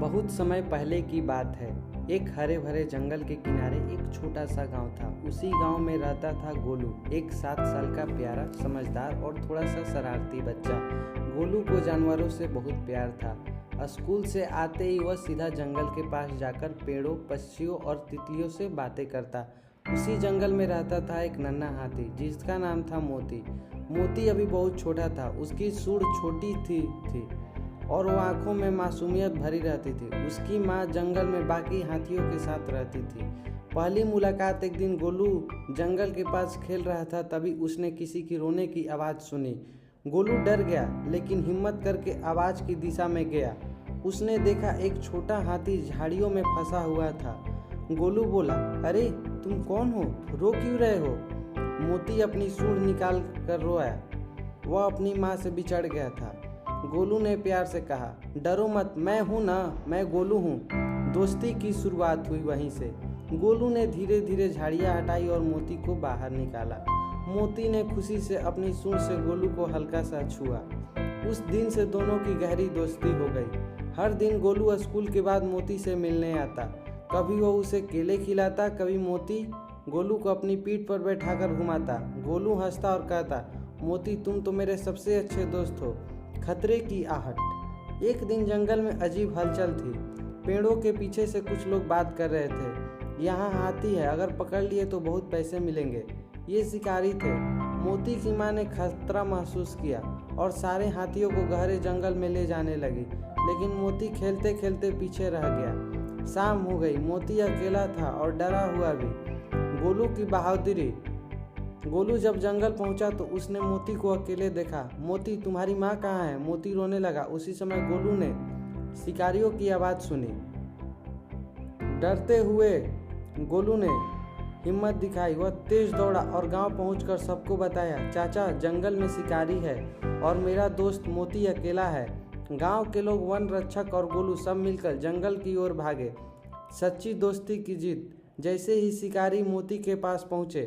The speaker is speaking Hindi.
बहुत समय पहले की बात है। एक हरे भरे जंगल के किनारे एक छोटा सा गांव था। उसी गांव में रहता था गोलू, एक 7 साल का प्यारा, समझदार और थोड़ा सा शरारती बच्चा। गोलू को जानवरों से बहुत प्यार था। स्कूल से आते ही वह सीधा जंगल के पास जाकर पेड़ों, पक्षियों और तितलियों से बातें करता। उसी जंगल में रहता था एक नन्हा हाथी जिसका नाम था मोती। मोती अभी बहुत छोटा था, उसकी सूंड छोटी थी और वो आंखों में मासूमियत भरी रहती थी। उसकी माँ जंगल में बाकी हाथियों के साथ रहती थी। पहली मुलाकात एक दिन गोलू जंगल के पास खेल रहा था, तभी उसने किसी की रोने की आवाज़ सुनी। गोलू डर गया, लेकिन हिम्मत करके आवाज़ की दिशा में गया। उसने देखा एक छोटा हाथी झाड़ियों में फंसा हुआ था। गोलू बोला, अरे तुम कौन हो, रो क्यों रहे हो? मोती अपनी सूंड निकाल कर रोया। वह अपनी माँ से बिछड़ गया था। गोलू ने प्यार से कहा, डरो मत, मैं हूँ ना, मैं गोलू हूँ। दोस्ती की शुरुआत हुई वहीं से। गोलू ने धीरे धीरे झाड़ियाँ हटाई और मोती को बाहर निकाला। मोती ने खुशी से अपनी सूंड से गोलू को हल्का सा छुआ। उस दिन से दोनों की गहरी दोस्ती हो गई। हर दिन गोलू स्कूल के बाद मोती से मिलने आता। कभी वो उसे केले खिलाता, कभी मोती गोलू को अपनी पीठ पर बैठाकर घुमाता। गोलू हंसता और कहता, मोती तुम तो मेरे सबसे अच्छे दोस्त हो। खतरे की आहट। एक दिन जंगल में अजीब हलचल थी। पेड़ों के पीछे से कुछ लोग बात कर रहे थे। यहाँ हाथी है, अगर पकड़ लिए तो बहुत पैसे मिलेंगे। ये शिकारी थे। मोती की माँ ने खतरा महसूस किया और सारे हाथियों को गहरे जंगल में ले जाने लगी, लेकिन मोती खेलते खेलते पीछे रह गया। शाम हो गई। मोती अकेला था और डरा हुआ भी। गोलू की बहादुरी। गोलू जब जंगल पहुंचा तो उसने मोती को अकेले देखा। मोती, तुम्हारी माँ कहाँ है? मोती रोने लगा। उसी समय गोलू ने शिकारियों की आवाज़ सुनी। डरते हुए गोलू ने हिम्मत दिखाई। वह तेज दौड़ा और गांव पहुंचकर सबको बताया, चाचा जंगल में शिकारी है और मेरा दोस्त मोती अकेला है। गांव के लोग, वन रक्षक और गोलू सब मिलकर जंगल की ओर भागे। सच्ची दोस्ती की जीत। जैसे ही शिकारी मोती के पास पहुंचे,